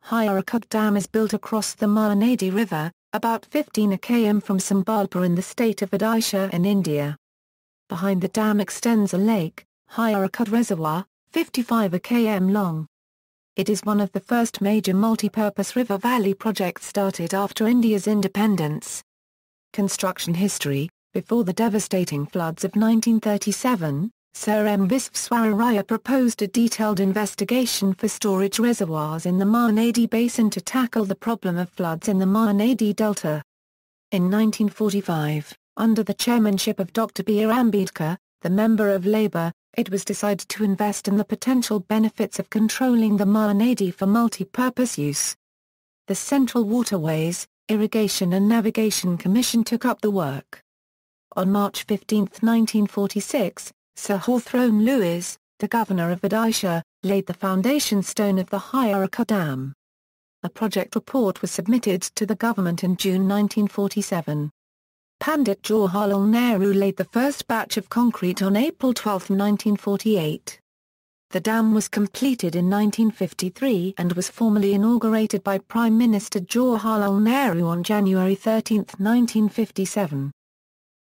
Hirakud Dam is built across the Mahanadi River, about 15 km from Sambalpur in the state of Odisha in India. Behind the dam extends a lake, Hirakud Reservoir, 55 km long. It is one of the first major multipurpose river valley projects started after India's independence. Construction history: before the devastating floods of 1937, Sir M. Visvesvaraya proposed a detailed investigation for storage reservoirs in the Mahanadi Basin to tackle the problem of floods in the Mahanadi Delta. In 1945, under the chairmanship of Dr. B. R. Ambedkar, the Member of Labour, it was decided to invest in the potential benefits of controlling the Mahanadi for multi-purpose use. The Central Waterways, Irrigation and Navigation Commission took up the work. On March 15, 1946, Sir Hawthorne Lewis, the Governor of Odisha, laid the foundation stone of the Hirakud Dam. A project report was submitted to the government in June 1947. Pandit Jawaharlal Nehru laid the first batch of concrete on April 12, 1948. The dam was completed in 1953 and was formally inaugurated by Prime Minister Jawaharlal Nehru on January 13, 1957.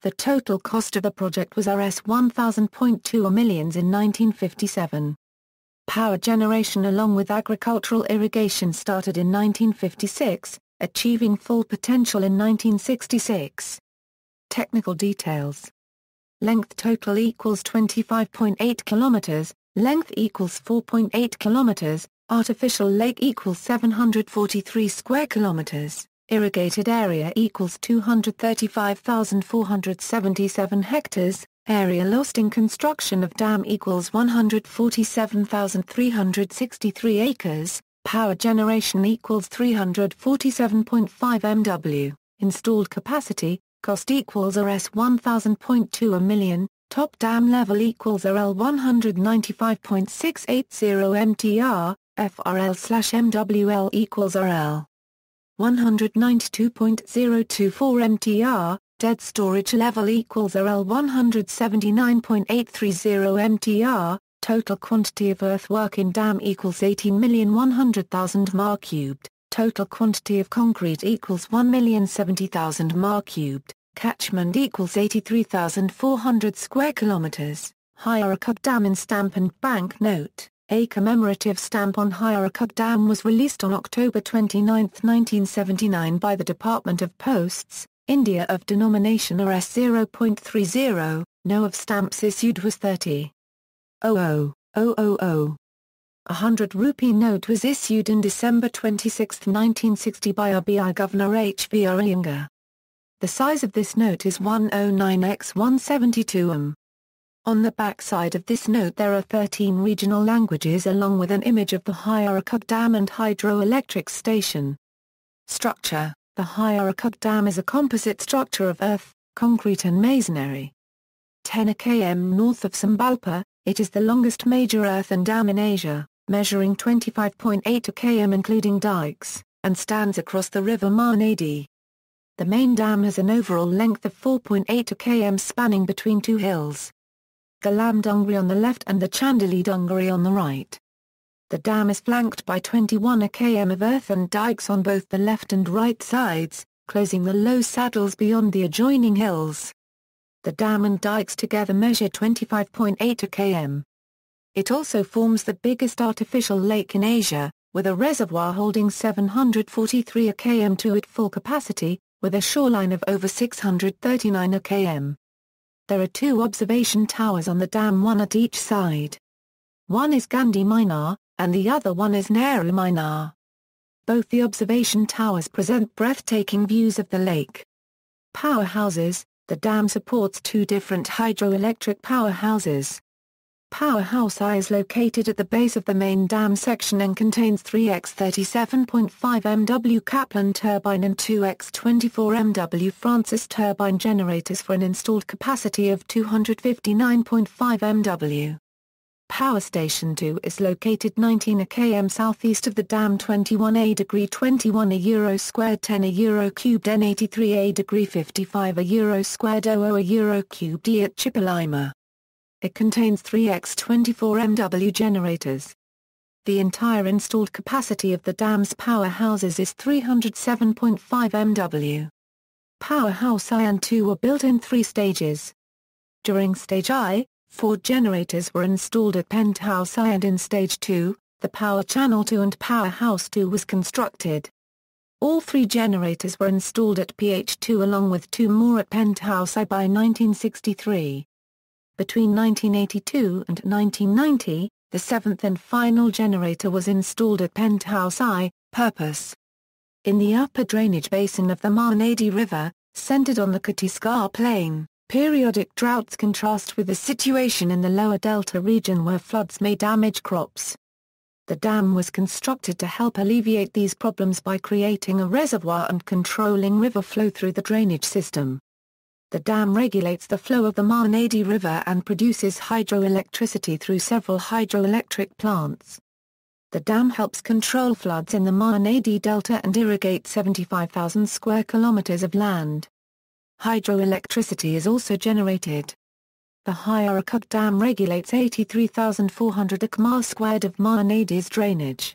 The total cost of the project was Rs 1,000.2 millions in 1957. Power generation along with agricultural irrigation started in 1956, achieving full potential in 1966. Technical details. Length total equals 25.8 kilometers, length equals 4.8 kilometers, artificial lake equals 743 square kilometers. Irrigated area equals 235,477 hectares, area lost in construction of dam equals 147,363 acres, power generation equals 347.5 MW, installed capacity, cost equals Rs 1,000.2 million, top dam level equals RL 195.680 MTR, FRL/MWL equals RL 192.024 MTR, dead storage level equals RL 179.830 MTR, total quantity of earthwork in dam equals 18,100,000 m cubed, total quantity of concrete equals 1,070,000 m cubed, catchment equals 83,400 square kilometers. Hirakud Dam in stamp and banknote. A commemorative stamp on Hirakud Dam was released on October 29, 1979 by the Department of Posts, India of denomination Rs 0.30, no of stamps issued was 30,000,000. A 100 rupee note was issued in December 26, 1960 by RBI Governor H. V. Oriya. The size of this note is 109 x 172 m. On the back side of this note there are 13 regional languages along with an image of the Hirakud Dam and hydroelectric station. Structure: the Hirakud Dam is a composite structure of earth, concrete and masonry. 10 km north of Sambalpur, it is the longest major earthen dam in Asia, measuring 25.8 km including dikes, and stands across the river Mahanadi. The main dam has an overall length of 4.8 km spanning between two hills, the Lamdungri on the left and the Chandali Dungari on the right. The dam is flanked by 21 km of earthen dikes on both the left and right sides, closing the low saddles beyond the adjoining hills. The dam and dikes together measure 25.8 km. It also forms the biggest artificial lake in Asia, with a reservoir holding 743 km to its full capacity, with a shoreline of over 639 km. There are two observation towers on the dam, one at each side. One is Gandhi Minar, and the other one is Nehru Minar. Both the observation towers present breathtaking views of the lake. Powerhouses: the dam supports two different hydroelectric powerhouses. Powerhouse I is located at the base of the main dam section and contains 3x 37.5 MW Kaplan turbine and 2x 24 MW Francis turbine generators for an installed capacity of 259.5 MW. Power Station 2 is located 19 km southeast of the dam, 21 degree 21 euro squared 10 euro cubed N83 degree 55 euro squared 00 euro cubed at Chipalima. It contains 3x 24 MW generators. The entire installed capacity of the dam's powerhouses is 307.5 MW. Powerhouse I and II were built in 3 stages. During Stage I, 4 generators were installed at Penthouse I, and in Stage II, the Power Channel 2 and Powerhouse 2 was constructed. All 3 generators were installed at PH2 along with 2 more at Penthouse I by 1963. Between 1982 and 1990, the 7th and final generator was installed at Penthouse I, purpose. In the upper drainage basin of the Mahanadi River, centered on the Chhattisgarh Plain, periodic droughts contrast with the situation in the lower delta region where floods may damage crops. The dam was constructed to help alleviate these problems by creating a reservoir and controlling river flow through the drainage system. The dam regulates the flow of the Mahanadi River and produces hydroelectricity through several hydroelectric plants. The dam helps control floods in the Mahanadi Delta and irrigate 75,000 square kilometers of land. Hydroelectricity is also generated. The Hirakud Dam regulates 83,400 akm squared of Mahanadi's drainage.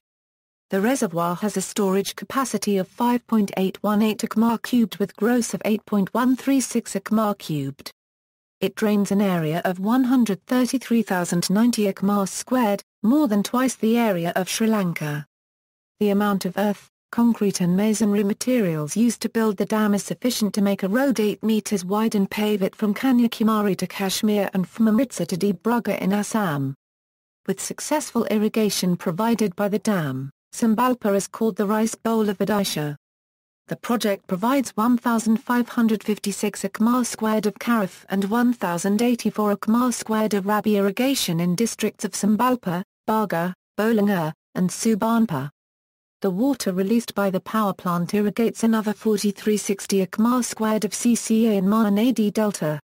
The reservoir has a storage capacity of 5.818 akm cubed with gross of 8.136 akm cubed. It drains an area of 133,090 akm squared, more than twice the area of Sri Lanka. The amount of earth, concrete and masonry materials used to build the dam is sufficient to make a road 8 meters wide and pave it from Kanyakumari to Kashmir and from Amritsar to Dibrugarh in Assam. With successful irrigation provided by the dam, Sambalpur is called the rice bowl of Odisha. The project provides 1,556 akm squared of Kharif and 1,084 akm squared of Rabi irrigation in districts of Sambalpur, Bargarh, Bolangir, and Subarnpur. The water released by the power plant irrigates another 4,360 akm squared of CCA in Mahanadi Delta.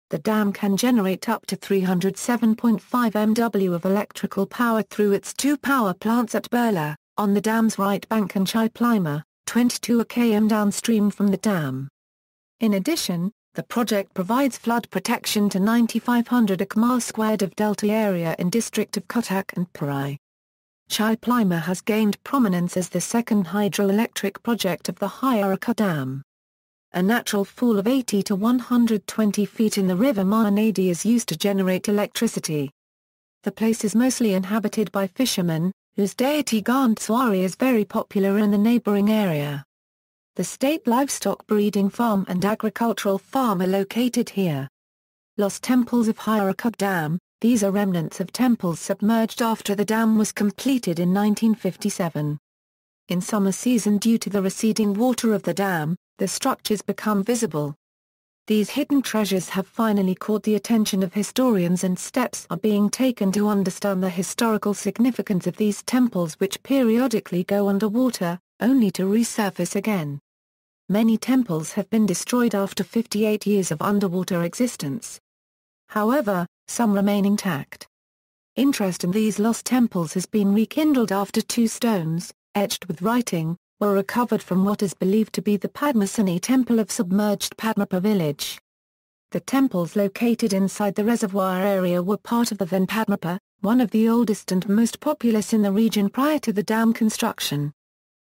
The dam can generate up to 307.5 MW of electrical power through its 2 power plants at Burla, on the dam's right bank, and Chaiplima, 22 km downstream from the dam. In addition, the project provides flood protection to 9,500 akm squared of delta area in district of Cuttack and Parai. Chaiplima has gained prominence as the second hydroelectric project of the Hirakud Dam. A natural fall of 80 to 120 feet in the river Mahanadi is used to generate electricity. The place is mostly inhabited by fishermen, whose deity Gantswari is very popular in the neighboring area. The state livestock breeding farm and agricultural farm are located here. Lost temples of Hirakud Dam. These are remnants of temples submerged after the dam was completed in 1957. In summer season, due to the receding water of the dam, the structures become visible. These hidden treasures have finally caught the attention of historians, and steps are being taken to understand the historical significance of these temples, which periodically go underwater, only to resurface again. Many temples have been destroyed after 58 years of underwater existence. However, some remain intact. Interest in these lost temples has been rekindled after 2 stones, etched with writing, were recovered from what is believed to be the Padmasani temple of submerged Padmapur village. The temples located inside the reservoir area were part of the then Padmapur, one of the oldest and most populous in the region prior to the dam construction.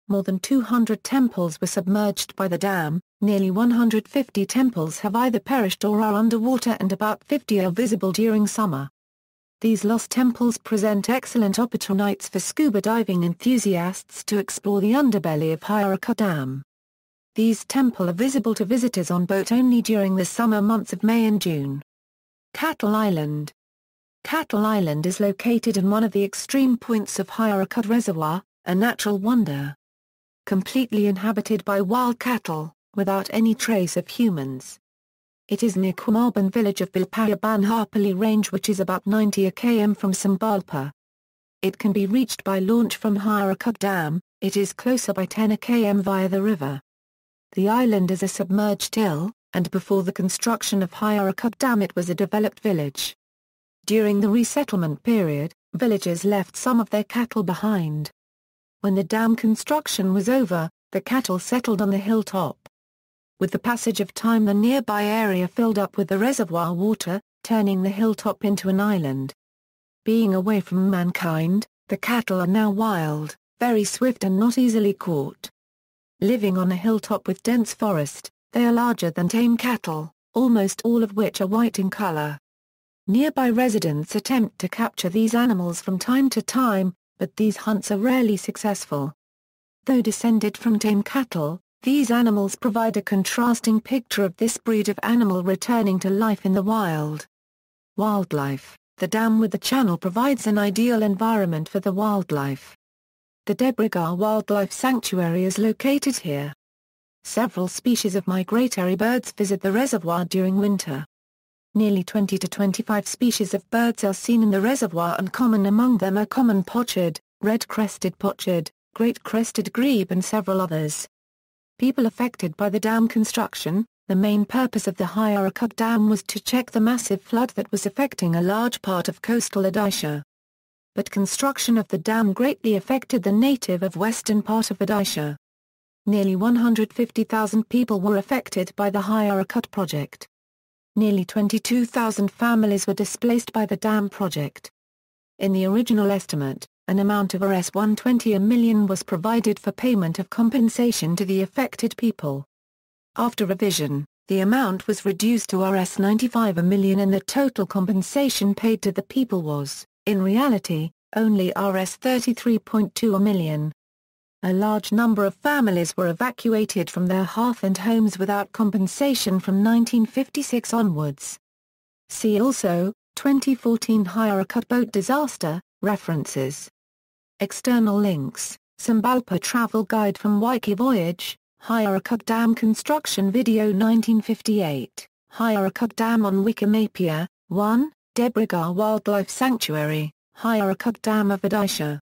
More than 200 temples were submerged by the dam, nearly 150 temples have either perished or are underwater, and about 50 are visible during summer. These lost temples present excellent opportunities for scuba diving enthusiasts to explore the underbelly of Hirakud Dam. These temples are visible to visitors on boat only during the summer months of May and June. Cattle Island. Cattle Island is located in one of the extreme points of Hirakud Reservoir, a natural wonder. Completely inhabited by wild cattle, without any trace of humans. It is near Kumarban village of Bilpaya-Banharpally range, which is about 90 km from Sambalpur. It can be reached by launch from Hirakud Dam. It is closer by 10 km via the river. The island is a submerged hill, and before the construction of Hirakud Dam it was a developed village. During the resettlement period, villagers left some of their cattle behind. When the dam construction was over, the cattle settled on the hilltop. With the passage of time, the nearby area filled up with the reservoir water, turning the hilltop into an island. Being away from mankind, The cattle are now wild, very swift and not easily caught. Living on a hilltop with dense forest, they are larger than tame cattle, almost all of which are white in color. Nearby residents attempt to capture these animals from time to time, but these hunts are rarely successful. Though descended from tame cattle, these animals provide a contrasting picture of this breed of animal returning to life in the wild. Wildlife. The dam with the channel provides an ideal environment for the wildlife. The Debrigar Wildlife Sanctuary is located here. Several species of migratory birds visit the reservoir during winter. Nearly 20 to 25 species of birds are seen in the reservoir, and common among them are common pochard, red-crested pochard, great-crested grebe and several others. People affected by the dam construction. The main purpose of the Hirakud Dam was to check the massive flood that was affecting a large part of coastal Odisha. But construction of the dam greatly affected the native of western part of Odisha. Nearly 150,000 people were affected by the Hirakud project. Nearly 22,000 families were displaced by the dam project. In the original estimate, an amount of Rs 120 million was provided for payment of compensation to the affected people. After revision, the amount was reduced to Rs 95 million, and the total compensation paid to the people was, in reality, only Rs 33.2 million. A large number of families were evacuated from their hearth and homes without compensation from 1956 onwards. See also, 2014 Hirakud boat disaster, references. External links, Sambalpur travel guide from Waikiki Voyage, Hirakud Dam construction video 1958, Hirakud Dam on Wikimedia, 1, Debrigar Wildlife Sanctuary, Hirakud Dam of Odisha.